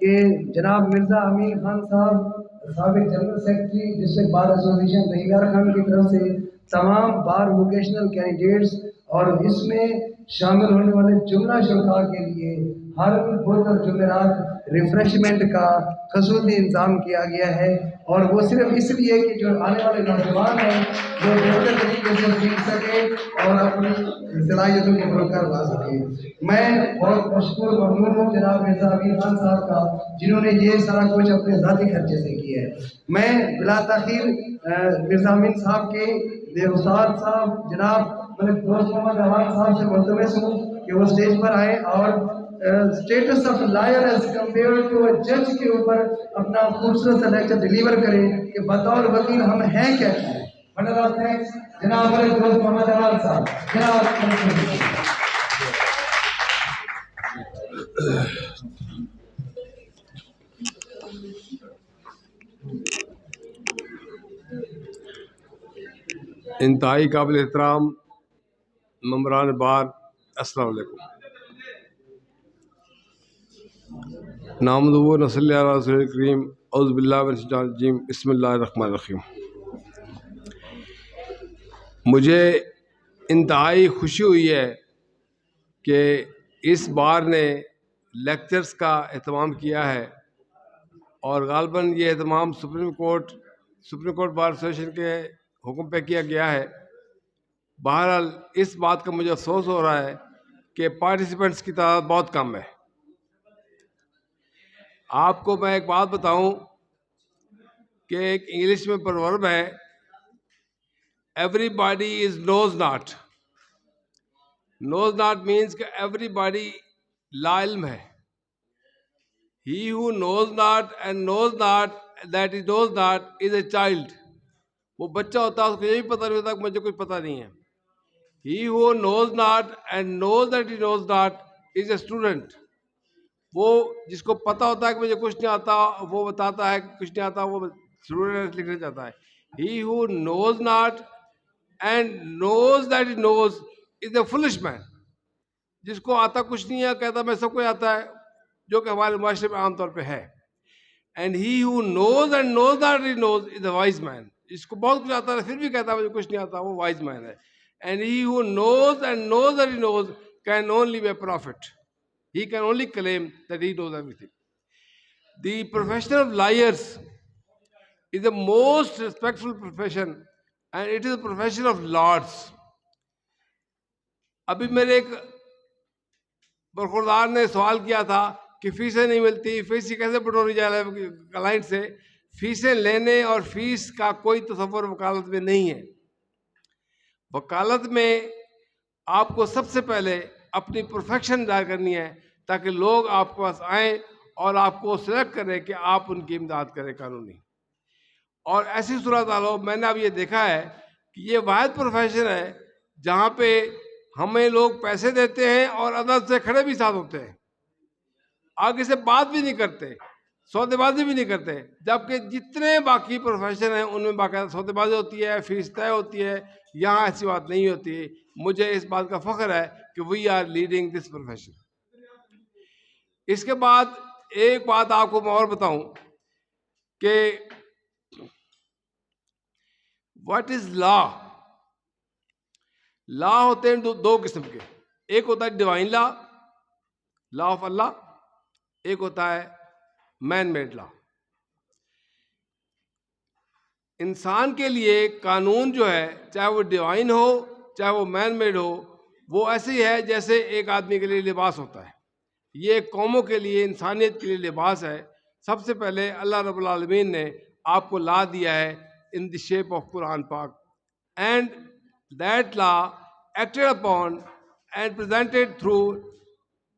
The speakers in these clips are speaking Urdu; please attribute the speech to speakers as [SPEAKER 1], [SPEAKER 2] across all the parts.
[SPEAKER 1] کہ جناب مرزا امین خان صاحب سابق general secretary district bar association Rahim Yar Khan کی طرف سے تمام بار ووکیشنل کینڈیڈیٹس اور اس میں شامل ہونے والے جملہ شرکاء کے لیے ہر بدھ اور جمعرات ریفریشمنٹ کا خصوصی انتظام کیا گیا ہے، اور وہ صرف اس لیے کہ جو آنے والے نوجوان ہیں وہ بہتر طریقے سے سیکھ سکے اور اپنی صلاحیتوں کو بروکار لا سکے۔ میں بہت مشکور ممنون ہوں جناب مرزا امین خان صاحب کا، جنہوں نے یہ سارا کچھ اپنے ذاتی خرچے سے کیا ہے۔ میں بلا تاخیر مرزا امین صاحب کے استاد صاحب جناب ملک دوست محمد احمد صاحب سے ملتمس ہوں کہ وہ اسٹیج پر آئے اور status of lawyer as compare to a جج کے اوپر اپنا خوبصورت سا لیکچر ڈیلیور کریں کہ بطور وکیل ہم ہیں کیا چیز۔ جناب ملک دوست محمد احمد صاحب، جناب
[SPEAKER 2] انتہائی قابل احترام ممبران بار، السلام علیکم۔ نحمدہ و نصلی علی رسول الکریم، اعوذ باللہ من الشیطان الرجیم، بسم اللہ الرحمن الرحیم۔ مجھے انتہائی خوشی ہوئی ہے کہ اس بار نے لیکچرز کا اہتمام کیا ہے، اور غالباً یہ اہتمام سپریم کورٹ بار ایسوسیشن کے حکم پہ کیا گیا ہے۔ بہرحال اس بات کا مجھے افسوس ہو رہا ہے کہ پارٹیسپینٹس کی تعداد بہت کم ہے۔ آپ کو میں ایک بات بتاؤں کہ ایک انگلش میں پروورب ہے، everybody is knows not. Knows not means کہ ایوری باڈی لا علم ہے۔ He who knows not and knows not that he knows not is a child۔ وہ بچہ ہوتا ہے، اس کو یہ بھی پتہ نہیں ہوتا کہ مجھے کچھ پتہ نہیں ہے۔ He who knows not and knows that he knows not is a student۔ وہ جس کو پتہ ہوتا ہے کہ مجھے کچھ نہیں آتا، وہ بتاتا ہے کہ کچھ نہیں آتا، وہ اسٹوڈنٹ لکھنا چاہتا ہے۔ He who knows not and knows that he knows is a foolish man۔ جس کو آتا کچھ نہیں ہے کہتا میں سب کو آتا ہے، جو کہ ہمارے معاشرے میں عام طور پہ ہے۔ And he who knows and knows that he knows is a wise man۔ جس کو بہت کچھ آتا ہے پھر بھی کہتا ہے مجھے کچھ نہیں آتا، وہ wise man ہے۔ And he who knows and knows that he knows can only be a prophet۔ He can only claim that he knows everything۔ The profession of liars is the most respectful profession and it is a profession of lords۔ ابھی میرے ایک برخوردار نے سوال کیا تھا کہ فیسیں نہیں ملتی، فیس کیسے بٹوری جائے کلائنٹ سے۔ فیسیں لینے اور فیس کا کوئی تصور وکالت میں نہیں ہے۔ وکالت میں آپ کو سب سے پہلے اپنی پروفیکشن ظاہر کرنی ہے تاکہ لوگ آپ کے پاس آئیں اور آپ کو سلیکٹ کریں کہ آپ ان کی امداد کریں قانونی۔ اور ایسی صورتحال ہو، میں نے اب یہ دیکھا ہے کہ یہ واحد پروفیشن ہے جہاں پہ ہمیں لوگ پیسے دیتے ہیں اور عدالت سے کھڑے بھی ساتھ ہوتے ہیں، آگے سے بات بھی نہیں کرتے، سودے بازی بھی نہیں کرتے، جبکہ جتنے باقی پروفیشن ہیں ان میں باقاعدہ سودے بازی ہوتی ہے، فیس طے ہوتی ہے۔ یہاں ایسی بات نہیں ہوتی۔ مجھے اس بات کا فخر ہے کہ we are leading this profession. اس کے بعد ایک بات آپ کو میں اور بتاؤں کہ واٹ از لا۔ لا ہوتے ہیں دو قسم کے، ایک ہوتا ہے ڈیوائن لا، لا آف اللہ، ایک ہوتا ہے مین میڈ لا۔ انسان کے لیے قانون جو ہے چاہے وہ ڈیوائن ہو چاہے وہ مین میڈ ہو، وہ ایسے ہی ہے جیسے ایک آدمی کے لیے لباس ہوتا ہے۔ یہ قوموں کے لیے، انسانیت کے لیے لباس ہے۔ سب سے پہلے اللہ رب العالمین نے آپ کو لا دیا ہے in the shape of Quran Pak, and that law acted upon and presented through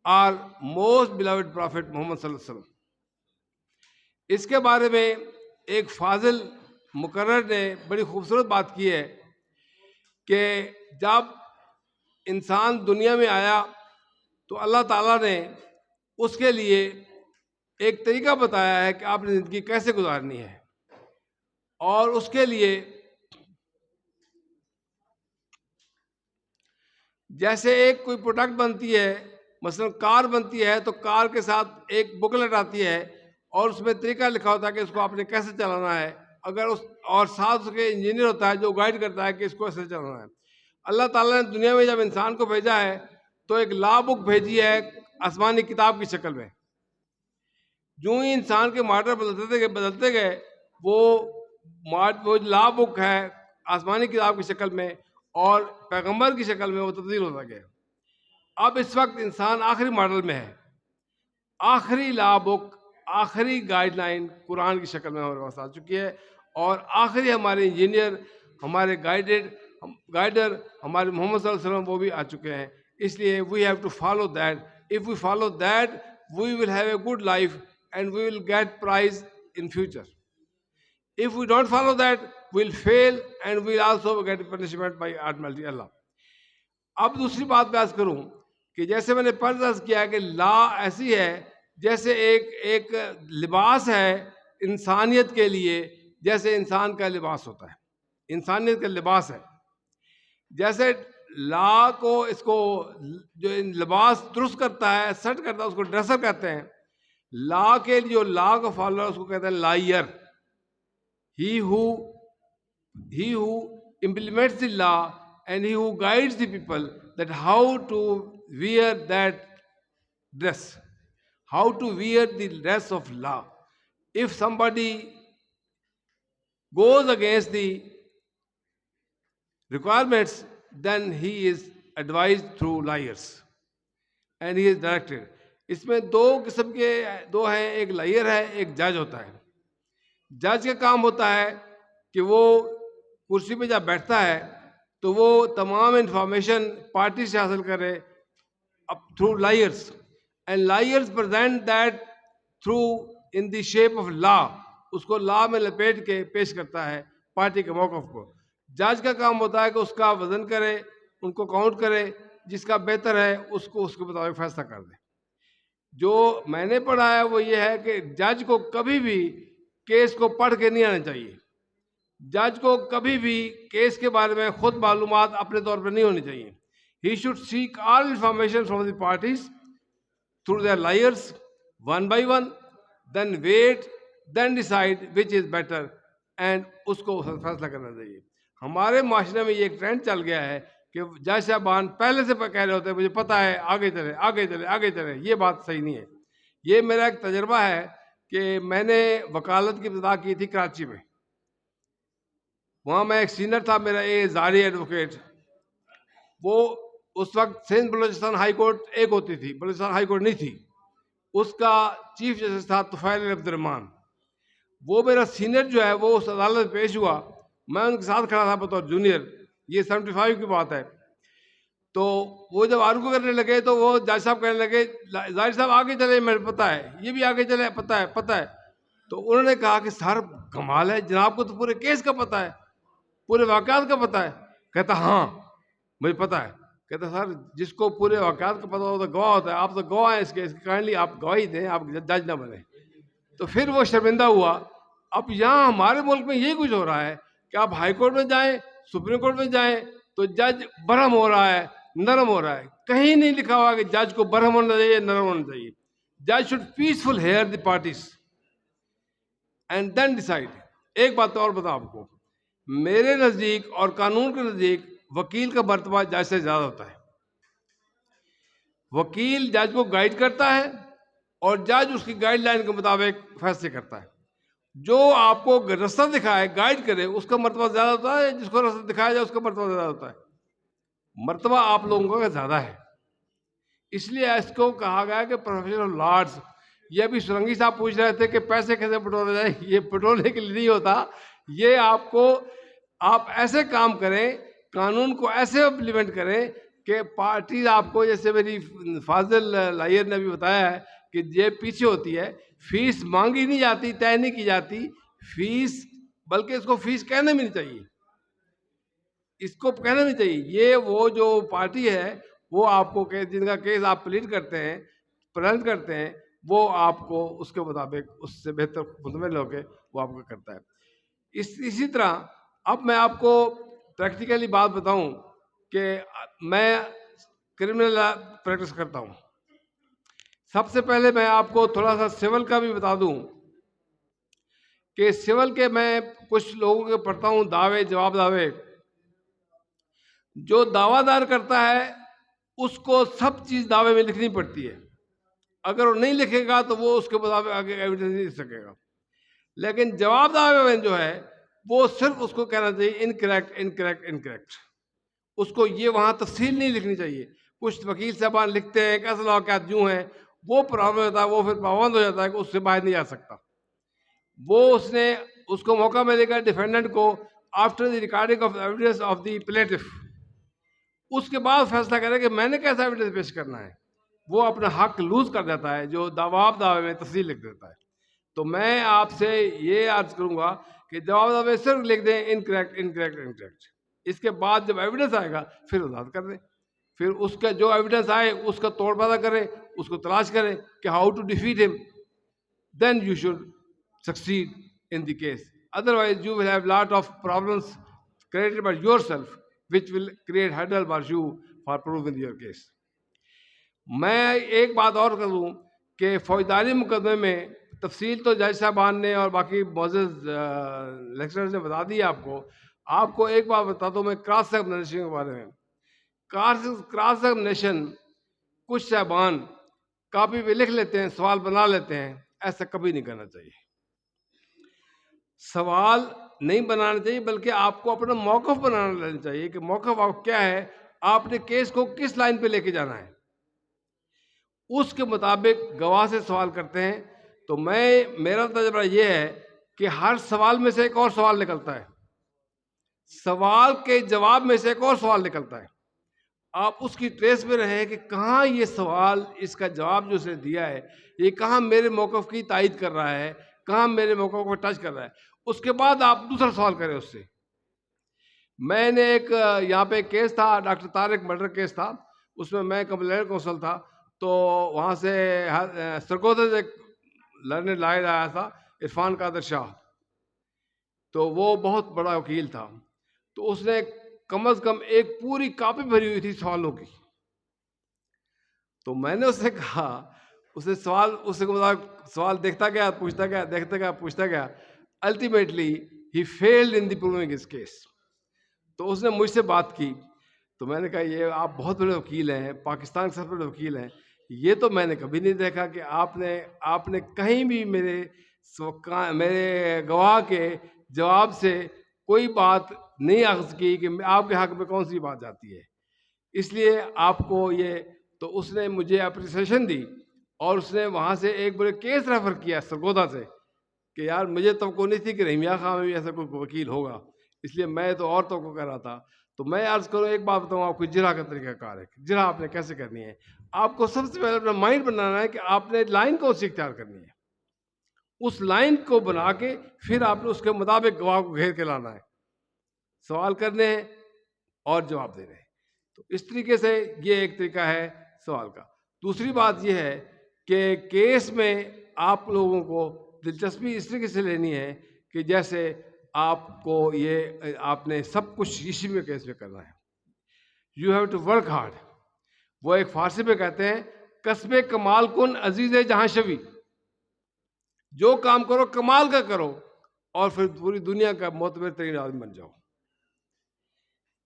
[SPEAKER 2] our most beloved Prophet Muhammad صلی اللہ علیہ وسلم۔ اس کے بارے میں ایک فاضل مقرر نے بڑی خوبصورت بات کی ہے کہ جب انسان دنیا میں آیا تو اللہ تعالیٰ نے اس کے لیے ایک طریقہ بتایا ہے کہ آپ نے زندگی کیسے گزارنی ہے، اور اس کے لیے جیسے ایک کوئی پروڈکٹ بنتی ہے مثلا کار بنتی ہے تو کار کے ساتھ ایک بکلٹ آتی ہے اور اس میں طریقہ لکھا ہوتا ہے کہ اس کو آپ نے کیسے چلانا ہے، اگر اس اور ساتھ اس کے انجینئر ہوتا ہے جو گائیڈ کرتا ہے کہ اس کو ایسے چلانا ہے. اللہ تعالیٰ نے دنیا میں جب انسان کو بھیجا ہے تو ایک لا بک بھیجی ہے آسمانی کتاب کی شکل میں. جو ہی انسان کے ماڈل بدلتے گئے وہ لا بک ہے آسمانی کتاب کی شکل میں اور پیغمبر کی شکل میں وہ تبدیل ہوتا گیا. اب اس وقت انسان آخری ماڈل میں ہے، آخری لا بک، آخری گائیڈ لائن قرآن کی شکل میں ہمارے پاس آ چکی ہے، اور آخری ہمارے انجینئر، ہمارے گائیڈر ہمارے محمد صلی اللہ علیہ وسلم وہ بھی آ چکے ہیں. اس لیے we have to follow that. If we follow that we will have a good life and we will get prize in future. If we don't follow that, we'll fail and we'll also get punishment by Almighty Allah. اب دوسری بات میں عرض کروں کہ جیسے میں نے پہلے عرض کیا کہ لا ایسی ہے جیسے ایک لباس ہے انسانیت کے لیے، جیسے انسان کا لباس ہوتا ہے، انسانیت کا لباس ہے. جیسے لا کو اس کو جو لباس درست کرتا ہے، سیٹ کرتا ہے، اس کو ڈریسر کہتے ہیں. لا کے جو لا کو فالوور اس کو کہتے ہیں lawyer. He who implements the law and he who guides the people that how to wear that dress, how to wear the dress of law. If somebody goes against the requirements, then he is advised through liars and he is directed. اس میں دو قسم کے دو ہیں، ایک لائر ہے، ایک جج ہوتا ہے. جج کا کام ہوتا ہے کہ وہ کرسی پہ جب بیٹھتا ہے تو وہ تمام انفارمیشن پارٹی سے حاصل کرے through lawyers, and lawyers present that through in the shape of law. اس کو لا میں لپیٹ کے پیش کرتا ہے پارٹی کے موقف کو. جج کا کام ہوتا ہے کہ اس کا وزن کرے، ان کو کاؤنٹ کرے، جس کا بہتر ہے اس کو اس کے مطابق فیصلہ کر دے. جو میں نے پڑھا ہے وہ یہ ہے کہ جج کو کبھی بھی کیس کو پڑھ کے نہیں آنا چاہیے. جج کو کبھی بھی کیس کے بارے میں خود معلومات اپنے طور پر نہیں ہونی چاہیے. He should seek all information from the parties through their liars one by one, then wait, then decide which is better, and اس کو فیصلہ کرنا چاہیے. ہمارے معاشرے میں یہ ایک ٹرینڈ چل گیا ہے کہ جج صاحبان پہلے سے کہہ رہے ہوتے ہیں مجھے پتا ہے، آگے چلے آگے چلے آگے چلے. یہ بات صحیح نہیں ہے. یہ میرا ایک تجربہ ہے کہ میں نے وکالت کی ابتدا کی تھی کراچی میں. وہاں میں ایک سینئر تھا میرا زاری ایڈوکیٹ. وہ اس وقت سندھ بلوچستان ہائی کورٹ ایک ہوتی تھی، بلوچستان ہائی کورٹ نہیں تھی. اس کا چیف جسٹس تھا طفیل عبد الرحمان. وہ میرا سینئر جو ہے وہ اس عدالت میں پیش ہوا، میں ان کے ساتھ کھڑا تھا بطور جونیئر. یہ 75 کی بات ہے. تو وہ جب آرگو کرنے لگے تو وہ جج صاحب کہنے لگے زاہد صاحب آگے چلے، مجھے پتہ ہے، یہ بھی آگے چلے، پتہ ہے. تو انہوں نے کہا کہ سر کمال ہے، جناب کو تو پورے کیس کا پتہ ہے، پورے واقعات کا پتہ ہے. کہتا ہاں مجھے پتہ ہے. کہتا سر جس کو پورے واقعات کا پتہ ہو تو گواہ ہوتا ہے، آپ تو گواہ ہیں اس کے کائنڈلی آپ گواہی دیں، آپ جج نہ بنے. تو پھر وہ شرمندہ ہوا. اب یہاں ہمارے ملک میں یہی کچھ ہو رہا ہے کہ آپ ہائی کورٹ میں جائیں، سپریم کورٹ میں جائیں تو جج برہم ہو رہا ہے، نرم ہو رہا ہے. کہیں نہیں لکھا ہوا کہ جج کو برہم ہونا چاہیے، نرم ہونا چاہیے. جج should peaceful hear the parties and then decide. ایک بات اور بتاؤں آپ کو، میرے نزدیک اور قانون کے نزدیک وکیل کا مرتبہ جج سے زیادہ ہوتا ہے. وکیل جج کو گائیڈ کرتا ہے اور جج اس کی گائیڈ لائن کے مطابق فیصلے کرتا ہے. جو آپ کو راستہ دکھائے، گائیڈ کرے، اس کا مرتبہ زیادہ ہوتا ہے. جس کو راستہ دکھایا جائے اس کا مرتبہ زیادہ ہوتا ہے. مرتبہ آپ لوگوں کا زیادہ ہے. اس لیے اس کو کہا گیا کہ پروفیشنل لارڈز. یہ ابھی سرنگی صاحب پوچھ رہے تھے کہ پیسے کیسے بٹورے جائیں. یہ بٹورنے کے لیے نہیں ہوتا. یہ آپ ایسے کام کریں، قانون کو ایسے امپلیمنٹ کریں کہ پارٹیز آپ کو، جیسے میری فاضل لائر نے بھی بتایا ہے کہ یہ پیچھے ہوتی ہے. فیس مانگی نہیں جاتی، طے نہیں کی جاتی فیس، بلکہ اس کو فیس کہنا بھی نہیں چاہیے. اس کو کہنا نہیں چاہیے. یہ وہ جو پارٹی ہے وہ آپ کو جن کا کیس آپ پلیٹ کرتے ہیں، پریزنٹ کرتے ہیں، وہ آپ کو اس کے مطابق اس سے بہتر مطمئن ہو کے وہ آپ کو کرتا ہے. اسی طرح اب میں آپ کو پریکٹیکلی بات بتاؤں کہ میں کرمنل لا پریکٹس کرتا ہوں. سب سے پہلے میں آپ کو تھوڑا سا سول کا بھی بتا دوں کہ سول کے میں کچھ لوگوں کے پڑھتا ہوں دعوے جواب دعوے. جو دعویٰ دار کرتا ہے اس کو سب چیز دعوے میں لکھنی پڑتی ہے. اگر وہ نہیں لکھے گا تو وہ اس کے مطابق آگے ایویڈنس نہیں دے سکے گا. لیکن جواب دعوے میں جو ہے وہ صرف اس کو کہنا چاہیے انکریکٹ انکریکٹ انکریکٹ. اس کو یہ وہاں تفصیل نہیں لکھنی چاہیے. کچھ وکیل صاحبان لکھتے ہیں کہ اصل واقعات یوں ہیں, وہ پرابلم ہوتا ہے, وہ پھر پابند ہو جاتا ہے کہ اس سے باہر نہیں جا سکتا. وہ اس کو موقع ملے گا ڈیفینڈنٹ کو after the recording of evidence of the plaintiff, اس کے بعد فیصلہ کرے کہ میں نے کیسا ایویڈنس پیش کرنا ہے. وہ اپنا حق لوز کر دیتا ہے جو جواب دعوے میں تفصیل لکھ دیتا ہے. تو میں آپ سے یہ عرض کروں گا کہ جواب دعوے میں صرف لکھ دیں انکریکٹ انکریکٹ انکریکٹ. اس کے بعد جب ایویڈنس آئے گا پھر وضاحت کر دیں. پھر اس کا جو ایویڈنس آئے اس کا توڑ پیدا کریں, اس کو تلاش کریں کہ how to defeat him. Then you should succeed in the case. Otherwise, you will have lot of problems created by yourself, which will create hurdle for you for proving your case. میں ایک بات اور کر دوں کہ فوجداری مقدمے میں تفصیل تو جج صاحبان نے اور باقی معزز لیکچرز نے بتا دی آپ کو. آپ کو ایک بات بتاتا ہوں میں کراس ایگزامینیشن کے بارے میں. کراس ایگزامینیشن کچھ صاحبان کاپی پہ لکھ لیتے ہیں, سوال بنا لیتے ہیں. ایسا کبھی نہیں کرنا چاہیے. سوال نہیں بنانا چاہیے بلکہ آپ کو اپنا موقف بنانا لینا چاہیے کہ موقف آپ کیا ہے, آپ نے کیس کو کس لائن پہ لے کے جانا ہے. اس کے مطابق گواہ سے سوال کرتے ہیں. تو میرا تجربہ یہ ہے کہ ہر سوال میں سے ایک اور سوال نکلتا ہے, سوال کے جواب میں سے ایک اور سوال نکلتا ہے. آپ اس کی ٹریس میں رہیں کہ کہاں یہ سوال, اس کا جواب جو اس نے دیا ہے یہ کہاں میرے موقف کی تائید کر رہا ہے, کہاں میرے موقف کو ٹچ کر رہا ہے. اس کے بعد آپ دوسرا سوال کریں اس سے. میں نے ایک یہاں پہ کیس تھا, ڈاکٹر طارق مرڈر کیس تھا, اس میں میں کمپلینٹ کونسل تھا. تو وہاں سے سرگودا سے ایک لرنڈ لائر آیا تھا, عرفان قادر شاہ. تو وہ بہت بڑا وکیل تھا. تو اس نے کم از کم ایک پوری کاپی بھری ہوئی تھی سوالوں کی. تو میں نے اس سے کہا, اس نے سوال دیکھتا گیا پوچھتا گیا, دیکھتا گیا پوچھتا گیا. الٹیمیٹلی ہی فیلڈ ان دی پروونگ ہز کیس. تو اس نے مجھ سے بات کی. تو میں نے کہا یہ آپ بہت بڑے وکیل ہیں, پاکستان کے سب سے بڑے وکیل ہیں, یہ تو میں نے کبھی نہیں دیکھا کہ آپ نے کہیں بھی میرے گواہ کے جواب سے کوئی بات نہیں اخذ کی کہ آپ کے حق میں کون سی بات جاتی ہے. اس لیے آپ کو یہ. تو اس نے مجھے اپریسیشن دی اور اس نے وہاں سے ایک بڑے کیس ریفر کیا سرگودا سے کہ یار مجھے توقع نہیں تھی کہ رحیم یار خان میں بھی ایسا کوئی وکیل ہوگا, اس لیے میں تو اور توقع کر رہا تھا. تو میں عرض کروں ایک بات بتاؤں آپ کو, جرح کا طریقہ کار ہے. جرح آپ نے کیسے کرنی ہے, آپ کو سب سے پہلے اپنا مائنڈ بنانا ہے کہ آپ نے لائن کون سی اختیار کرنی ہے. اس لائن کو بنا کے پھر آپ نے اس کے مطابق گواہ کو گھیر کے لانا ہے, سوال کرنے ہیں اور جواب دینے ہیں. تو اس طریقے سے یہ ایک طریقہ ہے سوال کا. دوسری بات یہ ہے کہ کیس میں آپ لوگوں کو دلچسپی اس طریقے سے لینی ہے کہ جیسے آپ کو آپ نے سب کچھ اسی میں کیس میں کرنا ہے. You have to work hard. وہ ایک فارسی میں کہتے ہیں کسب کمال کن عزیز جہاں شوی, جو کام کرو کمال کا کرو اور پھر پوری دنیا کا معتبر ترین آدمی بن جاؤ.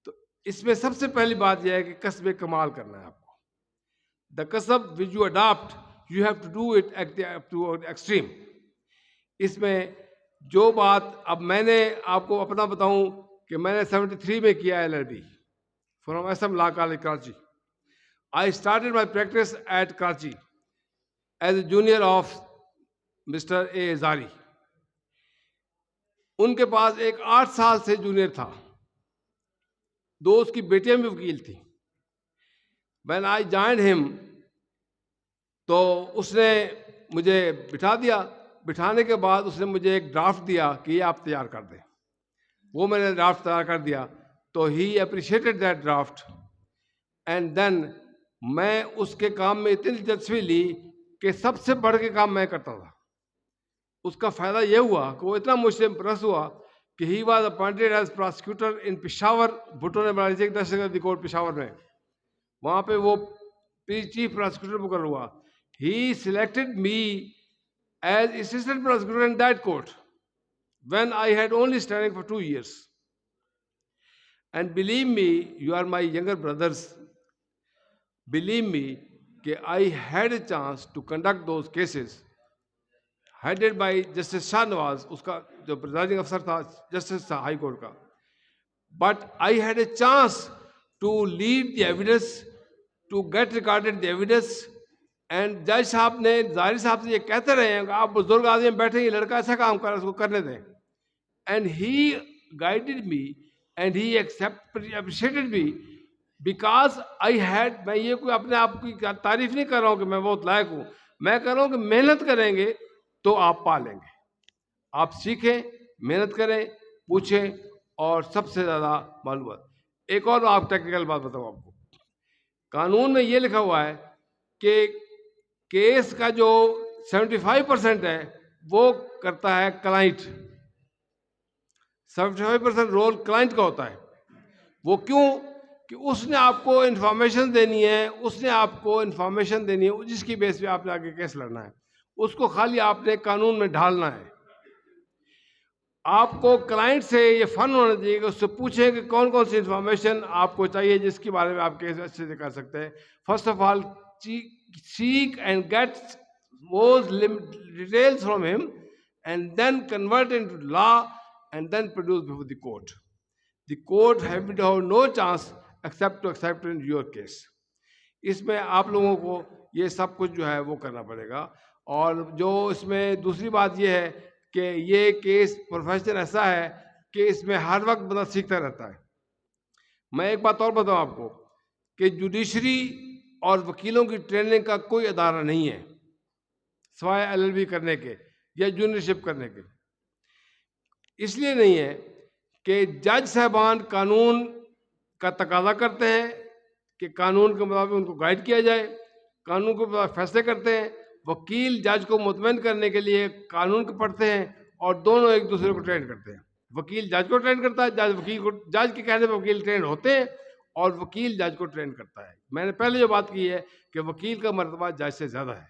[SPEAKER 2] تو اس میں سب سے پہلی بات یہ ہے کہ کسب کمال کرنا ہے آپ کو. دا کسب وچ you adapt you have to do it up to extreme. اس میں جو بات اب میں نے آپ کو اپنا بتاؤں کہ میں نے 73 میں کیا LLB from SM law college Karachi. I started my practice at Karachi as a junior of mister A Zari. ان کے پاس ایک 8 سال سے جونیئر تھا, 2 اس کی بیٹیاں بھی وکیل تھیں. when I joined him تو اس نے مجھے بٹھا دیا. بٹھانے کے بعد اس نے مجھے ایک ڈرافٹ دیا کہ یہ آپ تیار کر دیں. وہ میں نے ڈرافٹ تیار کر دیا. تو he appreciated that draft and then میں اس کے کام میں اتنی دلچسپی لی کہ سب سے بڑھ کے کام میں کرتا تھا. اس کا فائدہ یہ ہوا کہ وہ اتنا مجھ سے امپریس ہوا کہ he was appointed as prosecutor in Peshawar. Bhutto نے بنا لی ایک دہشت گردی کورٹ پشاور میں, وہاں پہ وہ چیف پراسیکیوٹر مقرر ہوا. he selected me as assistant prosecutor in that court when I had only standing for 2 years. And believe me, you are my younger brothers, believe me that I had a chance to conduct those cases headed by Justice Shah Nawaz, uska jo presiding officer tha, Justice tha High Court ka. But I had a chance to lead the evidence, to get recorded the evidence. And جج صاحب نے ظاہری صاحب سے یہ کہتے رہے ہیں کہ آپ بزرگ آدمی بیٹھے یہ لڑکا ایسا کام کر رہا ہے اس کو کرنے دیں. And he guided me and he appreciated me because I had, میں یہ کوئی اپنے آپ کی تعریف نہیں کر رہا ہوں کہ میں بہت لائق ہوں, میں کہہ رہا ہوں کہ محنت کریں گے تو آپ پا لیں گے. آپ سیکھیں, محنت کریں, پوچھیں اور سب سے زیادہ معلومات. ایک اور آپ ٹیکنیکل بات بتاؤں آپ کو, قانون میں یہ لکھا ہوا ہے کہ کیس کا جو 75% ہے وہ کرتا ہے کلائنٹ, 75% رول کلائنٹ کا ہوتا ہے. وہ کیوں؟ کہ اس نے آپ کو انفارمیشن دینی ہے, اس نے آپ کو انفارمیشن دینی ہے جس کی بیس پہ آپ نے آگے کیس لڑنا ہے, اس کو خالی آپ نے قانون میں ڈھالنا ہے. آپ کو کلائنٹ سے یہ فن ہونا چاہیے کہ اس سے پوچھیں کہ کون کون سی انفارمیشن آپ کو چاہیے جس کے بارے میں آپ کیس اچھے سے کر سکتے ہیں. First of all seek and get those details from him and then convert into law and then produce before the court. The court have no chance except to accept in your case. اس میں آپ لوگوں کو یہ سب کچھ جو ہے وہ کرنا پڑے گا. اور جو اس میں دوسری بات یہ ہے کہ یہ کیس پروفیشن ایسا ہے کہ اس میں ہر وقت بندہ سیکھتا رہتا ہے. میں ایک بات اور بتاؤں آپ کو کہ جوڈیشری اور وکیلوں کی ٹریننگ کا کوئی ادارہ نہیں ہے سوائے LLB کرنے کے یا جونیئرشپ کرنے کے. اس لیے نہیں ہے کہ جج صاحبان قانون کا تقاضا کرتے ہیں کہ قانون کے مطابق ان کو گائیڈ کیا جائے, قانون کے مطابق فیصلے کرتے ہیں. وکیل جج کو مطمئن کرنے کے لیے قانون کو پڑھتے ہیں اور دونوں ایک دوسرے کو ٹرین کرتے ہیں. وکیل جج کو ٹرین کرتا ہے, جج وکیل کو, جج کے کہنے پہ وکیل ٹرین ہوتے ہیں اور وکیل جج کو ٹرین کرتا ہے. میں نے پہلے جو بات کی ہے کہ وکیل کا مرتبہ جج سے زیادہ ہے.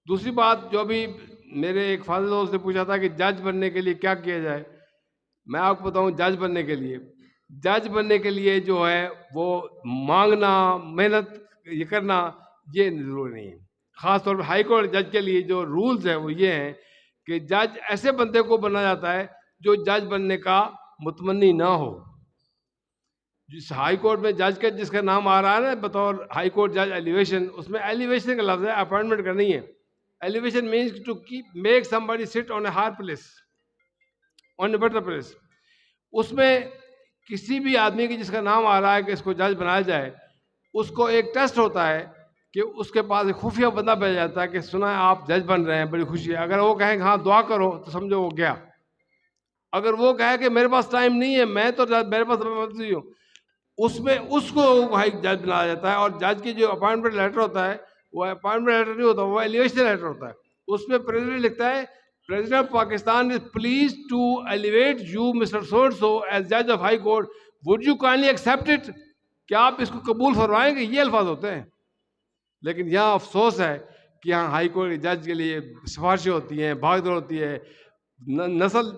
[SPEAKER 2] دوسری بات جو ابھی میرے ایک فاضل دوست نے پوچھا تھا کہ جج بننے کے لیے کیا کیا جائے, میں آپ کو بتاؤں جج بننے کے لیے جو ہے وہ مانگنا, محنت یہ کرنا یہ ضروری نہیں ہے. خاص طور پہ ہائی کورٹ جج کے لیے جو رولز ہیں وہ یہ ہیں کہ جج ایسے بندے کو بنا جاتا ہے جو جج بننے کا متمنی نہ ہو. جس ہائی کورٹ میں جج کا جس کا نام آ رہا ہے نا بطور ہائی کورٹ جج ایلیویشن, اس میں ایلیویشن کا لفظ ہے, اپوائنٹمنٹ کا نہیں ہے. Elevation means to make somebody sit on a higher place, on a better place. اس میں کسی بھی آدمی کی جس کا نام آ رہا ہے کہ اس کو جج بنایا جائے, اس کو ایک ٹیسٹ ہوتا ہے کہ اس کے پاس ایک خفیہ بندہ بھیجا جاتا ہے کہ سنا ہے آپ جج بن رہے ہیں, بڑی خوشی ہے. اگر وہ کہیں کہ ہاں دعا کرو تو سمجھو وہ گیا. اگر وہ کہے کہ میرے پاس ٹائم نہیں ہے, میں تو میرے پاس نہیں ہوں, اس میں اس کو جج بنایا جاتا ہے. اور جج کی جو اپوائنٹمنٹ لیٹر ہوتا ہے وہ اپوائنٹمنٹ لیٹر نہیں ہوتا, وہ ایلیویشن لیٹر ہوتا ہے. اس میں پریزیڈنٹ لکھتا ہے President of Pakistan is pleased to elevate you, Mr. So-and-so, as Judge of High Court. Would you kindly accept it? کیا آپ اس کو قبول فرمائیں گے؟ یہ الفاظ ہوتے ہیں. لیکن یہاں افسوس ہے کہ یہاں ہائی کورٹ جج کے لیے سفارشیں ہوتی ہیں, بھاگ دوڑ ہوتی ہے, نسل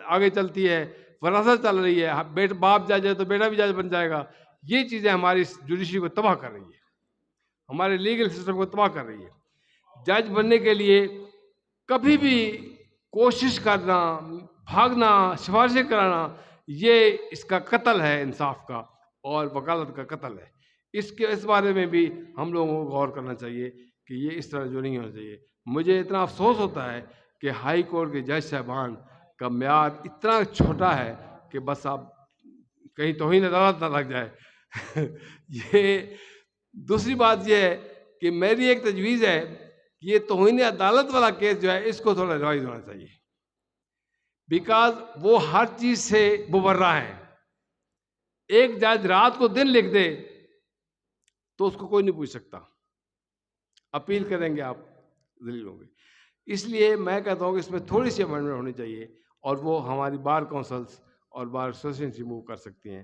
[SPEAKER 2] آگے چلتی ہے, وراثت چل رہی ہے, باپ جج ہے تو بیٹا بھی جج بن جائے گا. یہ چیزیں ہماری جوڈیشری کو تباہ کر رہی ہے, ہمارے لیگل سسٹم کو تباہ کر رہی ہے. جج بننے کے لیے کبھی بھی کوشش کرنا, بھاگنا, سفارشیں کرانا, یہ اس کا قتل ہے انصاف کا اور وکالت کا قتل ہے. اس بارے میں بھی ہم لوگوں کو غور کرنا چاہیے کہ یہ اس طرح جو نہیں ہونا چاہیے. مجھے اتنا افسوس ہوتا ہے کہ ہائی کورٹ کے جج صاحبان کا معیار اتنا چھوٹا ہے کہ بس آپ کہیں توہین عدالت نہ لگ جائے. یہ دوسری بات یہ ہے کہ میری ایک تجویز ہے کہ یہ توہین عدالت والا کیس جو ہے اس کو تھوڑا ریوائز ہونا چاہیے, بیکاز وہ ہر چیز سے مبرہ ہیں. ایک جج رات کو دن لکھ دے تو اس کو کوئی نہیں پوچھ سکتا, اپیل کریں گے آپ ذلیل ہوں گے. اس لیے میں کہتا ہوں کہ اس میں تھوڑی سی امینڈمنٹ ہونی چاہیے, اور وہ ہماری بار کونسلس اور بار ایسوسیشن سے موو کر سکتی ہیں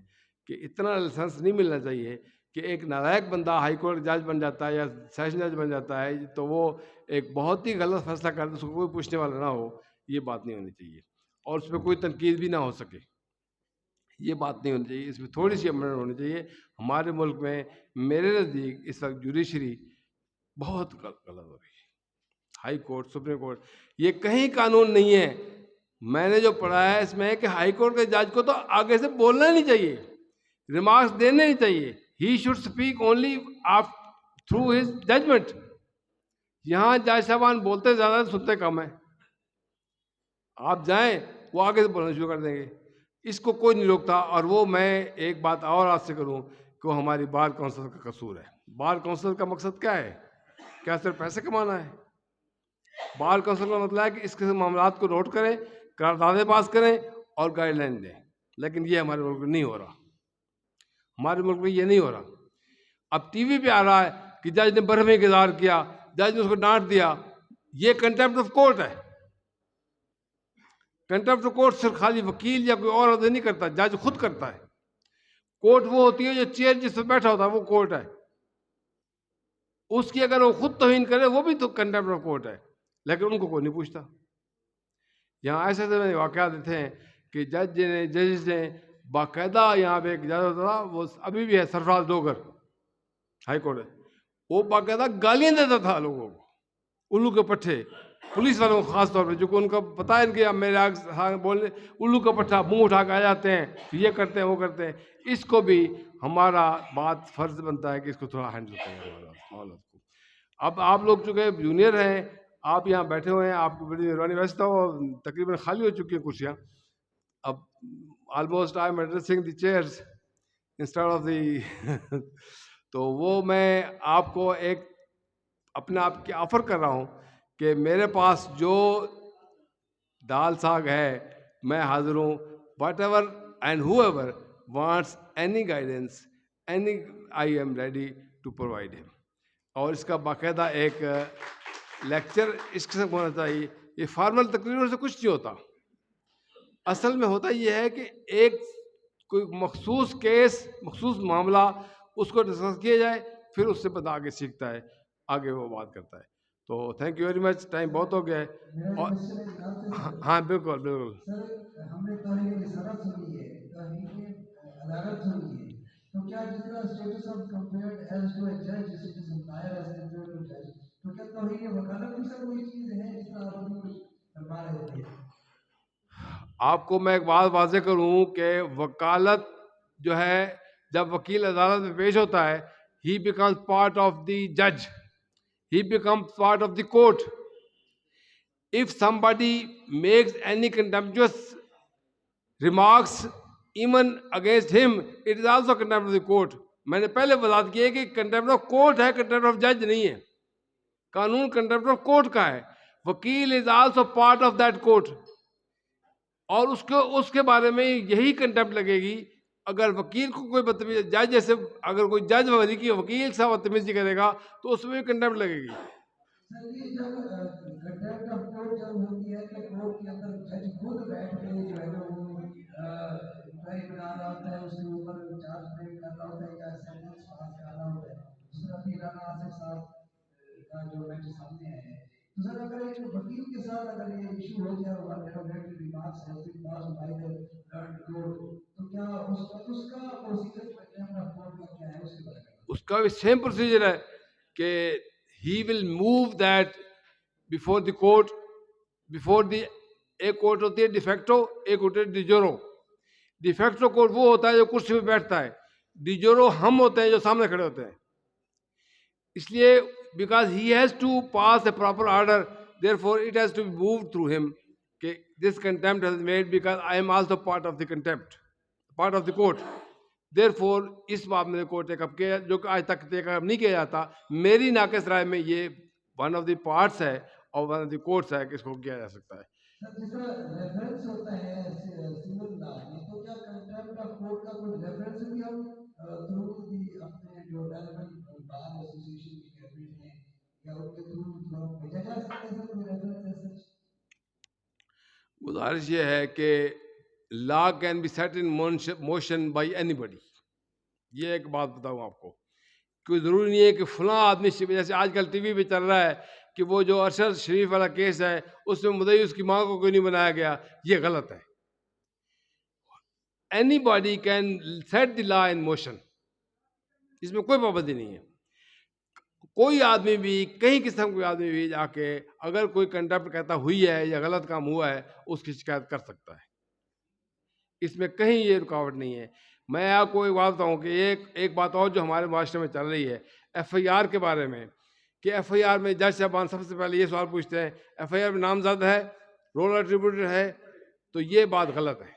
[SPEAKER 2] کہ اتنا لائسنس نہیں ملنا چاہیے کہ ایک نالائق بندہ ہائی کورٹ جج بن جاتا ہے یا سیشن جج بن جاتا ہے تو وہ ایک بہت ہی غلط فیصلہ کرتا ہے، اس کو کوئی پوچھنے والا نہ ہو، یہ بات نہیں ہونی چاہیے، اور اس پہ کوئی تنقید بھی نہ ہو سکے، یہ بات نہیں ہونی چاہیے، اس میں تھوڑی سی امنڈمنٹ ہونی چاہیے. ہمارے ملک میں میرے نزدیک اس وقت جوڈیشری بہت غلط ہو رہی ہے. ہائی کورٹ، سپریم کورٹ، یہ کہیں قانون نہیں ہے. میں نے جو پڑھا ہے اس میں ہے کہ ہائی کورٹ کے جج کو تو آگے سے بولنا نہیں چاہیے، ریمارکس دینے نہیں چاہیے. He should speak only through his judgment. یہاں جج صاحبان بولتے زیادہ، سنتے کم ہیں. آپ جائیں وہ آگے سے بولنا شروع کر دیں گے، اس کو کوئی نہیں روکتا. اور وہ میں ایک بات اور آپ سے کروں کہ وہ ہماری بار کونسل کا قصور ہے. بار کونسل کا مقصد کیا ہے؟ کیا صرف پیسے کمانا ہے؟ بار کونسل کا مطلب ہے کہ اس قسم معاملات کو نوٹ کریں، قراردادیں پاس کریں اور گائیڈ لائن دیں. لیکن یہ ہمارے ملک میں نہیں ہو رہا، ہمارے ملک میں یہ نہیں ہو رہا. اب ٹی وی پہ آ رہا ہے کہ جج نے برہمی اظہار کیا، جج نے اس کو ڈانٹ دیا. یہ کنٹیمپٹ آف کورٹ ہے. کنٹیمپٹ آف کورٹ صرف خالی وکیل یا کوئی اور عہدے نہیں کرتا، جج خود کرتا ہے. کورٹ وہ ہوتی ہے جو چیئر جس پہ بیٹھا ہوتا ہے، وہ کورٹ ہے. اس کی اگر وہ خود توہین کرے وہ بھی تو کنٹیمپٹ آف کورٹ ہے، لیکن ان کو کوئی نہیں پوچھتا. یہاں ایسے ایسے واقعات دیتے ہیں کہ ججز نے باقاعدہ، یہاں پہ ایک جج ہوتا تھا، وہ ابھی بھی ہے، سرفراز ڈوگر، ہائی کورٹ ہے، وہ باقاعدہ گالیاں دیتا تھا لوگوں کو، الو کے پٹھے، پولیس والوں کو خاص طور پہ، جو کہ ان کو پتا ہے ان کے میرے آگے بولنے، الو کا پٹھا منہ اٹھا کے آ جاتے ہیں، یہ کرتے ہیں وہ کرتے ہیں. اس کو بھی ہمارا بات فرض بنتا ہے کہ اس کو تھوڑا ہینڈل کریں. اب آپ لوگ چونکہ جونیئر ہیں، آپ یہاں بیٹھے ہوئے ہیں، آپ کی بڑی مہربانی. ویسے تو تقریباً خالی ہو چکی ہیں کرسیاں. اب almost I am addressing the chairs instead of the تو وہ میں آپ کو ایک اپنے آپ کی آفر کر رہا ہوں کہ میرے پاس جو دال ساگ ہے میں حاضر ہوں. Whatever and whoever wants any guidance, any, I am ready to provide him. اور اس کا باقاعدہ ایک لیکچر اس قسم ہونا چاہیے. یہ فارمل تقریروں سے کچھ نہیں ہوتا. اصل میں ہوتا یہ ہے کہ ایک کوئی مخصوص کیس، مخصوص معاملہ، اس کو ڈسکس کیا جائے، پھر اس سے بندہ آگے سیکھتا ہے، آگے وہ بات کرتا ہے. تو thank you very much. Time بہت ہو گیا ہے. اور ہاں بالکل بالکل.
[SPEAKER 1] سر ہم نے توحید رسالت سنی ہے، توحید عدالت سنی ہے، تو کیا جس طرح status of compared as to a جج، جس it is umpire as compared to جج، تو کیا توحید وکالت بھی سر کوئی چیز ہے جس طرح آپ ابھی کچھ فرما رہے تھے؟
[SPEAKER 2] آپ کو میں ایک بات واضح کروں کہ وکالت جو ہے، جب وکیل عدالت میں پیش ہوتا ہے، he becomes part of the جج، he becomes part of the court. If somebody makes any contemptuous remarks even against him, it is also contempt of the court. میں نے پہلے وضاحت کی ہے کہ کنٹیمپٹ آف کورٹ ہے، کنٹیمپٹ آف جج نہیں ہے. قانون کنٹیمپٹ آف کورٹ کا ہے. وکیل is also part of that court, اور اس کے بارے میں یہی کنٹیمپٹ لگے گی اگر وکیل کو کوئی بدتمیزی، جج جیسے اگر کوئی جج وکیل سے بدتمیزی کرے گا تو اس میں بھی کنٹیمپٹ لگے گی.
[SPEAKER 1] سر یہ جب کنٹیمپٹ آف کورٹ جب ہوتی ہے کہ کورٹ کے اندر جج خود بیٹھ کے جو ہے نا وہ انکوائری بنا رہا ہوتا ہے، اس کے اوپر چارج فریم کر رہا ہوتا ہے یا سینٹنس پاس کر رہا ہوتا ہے، جس طرح کہ رانا آصف صاحب کا جو میٹر سامنے آیا ہے. تو سر اگر ایک وکیل کے ساتھ اگر یہ ایشو ہو جائے اور derogatory remarks has been passed by the learned court, تو کیا اس کا پروسیجر کنٹیمپٹ آف کورٹ کا کیا ہے، اس کے بارے میں؟
[SPEAKER 2] اس کا بھی سیم پروسیجر ہے کہ he will move that before the court, before the، ایک کورٹ ہوتی ہے ڈیفیکٹو، ایک ہوتی ہے ڈیجورو. ڈیفیکٹو کورٹ وہ ہوتا ہے جو کرسی پہ بیٹھتا ہے، ڈیجورو ہم ہوتے ہیں جو سامنے کھڑے ہوتے ہیں. اس لیے because he has to pass a proper order, therefore it has to be moved through him کہ this contempt has made because I am also part of the contempt, part of the court. Therefore اس بات میں کورٹ ٹیک اپ کیا، جو کہ آج تک ٹیک اپ نہیں کیا جاتا. میری ناقص رائے میں یہ ون آف دی پارٹس ہے اور ون آف دی کورٹس ہے کہ اس کو کیا جا سکتا ہے.
[SPEAKER 1] سر جس طرح ریفرنس ہوتا ہے سول لا میں، تو کیا کنٹیمپٹ آف کورٹ کا کوئی ریفرنس بھی ہم تھرو دی اپنے جو ریلیونٹ بار ایسوسیشن کی کیبنٹ ہیں یا ان کے تھرو بھیجا جا سکتا ہے سر کوئی ریفرنس ایسا؟
[SPEAKER 2] گزارش یہ ہے کہ law can be set in motion by anybody. یہ ایک بات بتاؤں آپ کو، کوئی ضروری نہیں ہے کہ فلاں آدمی، جیسے آج کل ٹی وی پہ چل رہا ہے کہ وہ جو ارشد شریف والا کیس ہے اس میں مدعی اس کی ماں کو کوئی نہیں بنایا گیا، یہ غلط ہے. Anybody can set the law in motion, اس میں کوئی پابندی نہیں ہے. کوئی آدمی بھی، کئی قسم کے آدمی بھی جا کے اگر کوئی کنڈکٹ کہتا ہوئی ہے یا غلط کام ہوا ہے اس کی شکایت کر سکتا ہے، اس میں کہیں یہ رکاوٹ نہیں ہے. میں آپ کو ایک بات بتاؤں کہ ایک بات اور جو ہمارے معاشرے میں چل رہی ہے ایف آئی آر کے بارے میں، کہ ایف آئی آر میں جج صاحبان سب سے پہلے یہ سوال پوچھتے ہیں ایف آئی آر میں نامزد ہے، رول ایٹریبیوٹڈ ہے، تو یہ بات غلط ہے.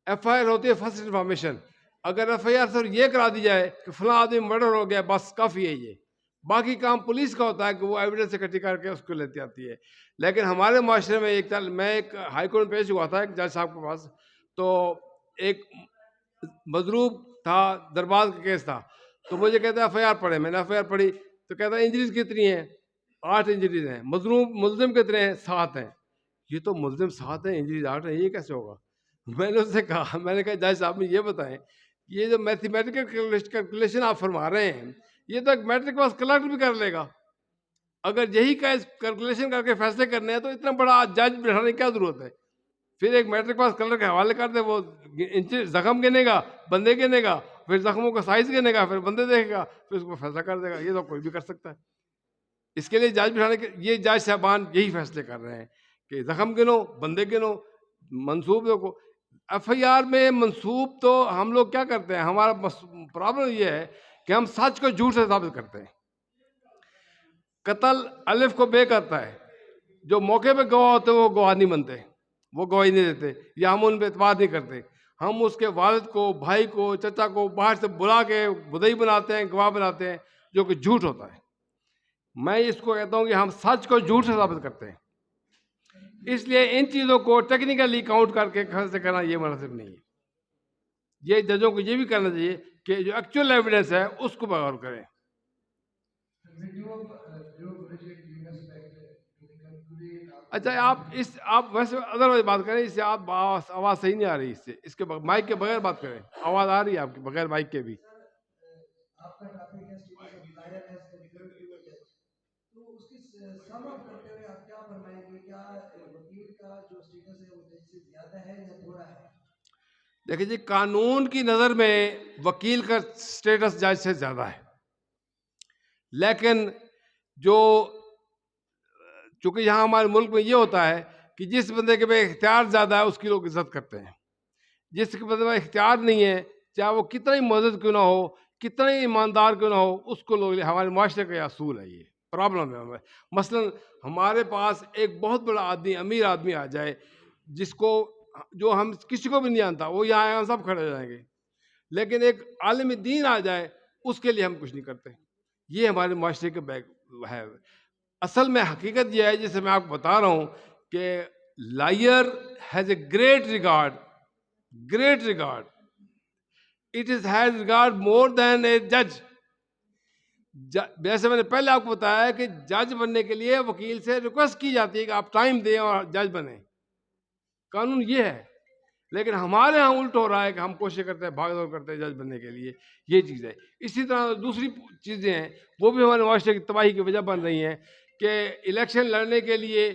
[SPEAKER 2] ایف آئی آر ہوتی ہے فرسٹ انفارمیشن. اگر ایف آئی آر صرف یہ کرا دی جائے کہ فلاں آدمی مرڈر ہو گیا، بس کافی ہے. یہ باقی کام پولیس کا ہوتا ہے کہ وہ ایویڈنس اکٹھی کر کے اس کو لیتی آتی ہے. لیکن ہمارے معاشرے میں میں ایک ہائی کورٹ میں پیش ہوا تھا ایک جج صاحب کے پاس، تو ایک مضروب تھا، دربار کا کیس تھا، تو مجھے کہتا ہے ایف آئی آر پڑھے. میں نے ایف آئی آر پڑھی تو کہتا ہے انجریز کتنی ہیں؟ 8 انجریز ہیں. ملزم کتنے ہیں؟ 7 ہیں. یہ تو ملزم 7 ہیں، انجریز 8 ہیں، یہ کیسے ہوگا؟ میں نے اس سے کہا، میں نے کہا جج صاحب میں یہ بتائیں، یہ جو میتھمیٹیکل کیلکولیشن آپ فرما رہے ہیں یہ تو ایک میٹرک پاس کلرک بھی کر لے گا. اگر یہی کیلکولیشن کر کے فیصلے کرنے ہیں تو اتنا بڑا جج بٹھانے کی کیا ضرورت ہے؟ پھر ایک میٹرک پاس کلرک کے حوالے کر دے، وہ زخم گنے گا، بندے گنے گا، پھر زخموں کا سائز گنے گا، پھر بندے دیکھے گا، پھر اس کو فیصلہ کر دے گا. یہ تو کوئی بھی کر سکتا ہے. اس کے لیے جج بٹھانے کے یہ جج صاحبان یہی فیصلے کر رہے ہیں کہ زخم گنو، بندے گنو، منصوب کو. ایف آئی آر میں منصوب تو ہم لوگ کیا کرتے ہیں، ہمارا پرابلم یہ ہے کہ ہم سچ کو جھوٹ سے ثابت کرتے ہیں. قتل الف کو بے کرتا ہے، جو موقع پہ گواہ ہوتے ہیں وہ گواہ نہیں بنتے، وہ گواہی نہیں دیتے، یا ہم ان پہ اعتبار نہیں کرتے. ہم اس کے والد کو، بھائی کو، چچا کو باہر سے بلا کے بدئی بناتے ہیں، گواہ بناتے ہیں، جو کہ جھوٹ ہوتا ہے. میں اس کو کہتا ہوں کہ ہم سچ کو جھوٹ سے ثابت کرتے ہیں. اس لیے ان چیزوں کو ٹیکنیکلی کاؤنٹ کر کے فیصلے کرنا یہ مناسب نہیں ہے. یہ ججوں کو یہ بھی کرنا چاہیے کہ جو ایکچوئل ایویڈنس ہے اس کو بغور کریں. اچھا آپ ویسے ادروائز بات کریں، اس سے آپ آواز صحیح نہیں آ رہی، اس کے مائک کے بغیر بات کریں. آواز آ رہی ہے آپ کی بغیر مائک کے بھی.
[SPEAKER 1] آپ کا ٹاپک ہے status of lawyer as confirmed to a جج. تو اس کی سم اپ کرتے ہوئے آپ کیا فرمائیں گے؟ کیا وکیل کا جو اسٹیٹس ہے وہ جج سے زیادہ ہے یا تھوڑا ہے؟
[SPEAKER 2] دیکھیں جی، قانون کی نظر میں وکیل کا اسٹیٹس جج سے زیادہ ہے، لیکن چونکہ یہاں ہمارے ملک میں یہ ہوتا ہے کہ جس بندے کے پاس اختیار زیادہ ہے اس کی لوگ عزت کرتے ہیں. جس کے بندے میں اختیار نہیں ہے، چاہے وہ کتنا ہی معزز کیوں نہ ہو، کتنا ہی ایماندار کیوں نہ ہو، اس کو لوگ، ہمارے معاشرے کا یہ اصول ہے، یہ پرابلم ہے. مثلا ہمارے پاس ایک بہت بڑا آدمی، امیر آدمی آ جائے، جو ہم کسی کو بھی نہیں آتا، وہ یہاں ہم سب کھڑے ہو جائیں گے، لیکن ایک عالم دین آ جائے اس کے لیے ہم کچھ نہیں کرتے. یہ ہمارے معاشرے کے ہے. اصل میں حقیقت یہ ہے جسے میں آپ کو بتا رہا ہوں کہ lawyer has a great regard. It has regard more than a judge. جیسے میں نے پہلے آپ کو بتایا کہ جج بننے کے لیے وکیل سے ریکویسٹ کی جاتی ہے کہ آپ ٹائم دیں اور جج بنیں، قانون یہ ہے. لیکن ہمارے ہاں الٹ ہو رہا ہے کہ ہم کوشش کرتے ہیں، بھاگ دوڑ کرتے ہیں جج بننے کے لیے. یہ چیز ہے. اسی طرح دوسری چیزیں ہیں وہ بھی ہمارے معاشرے کی تباہی کی وجہ بن رہی ہیں کہ الیکشن لڑنے کے لیے،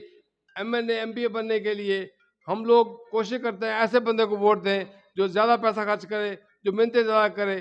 [SPEAKER 2] M N A M P A بننے کے لیے ہم لوگ کوشش کرتے ہیں ایسے بندے کو ووٹ دیں جو زیادہ پیسہ خرچ کرے، جو محنتیں زیادہ کرے.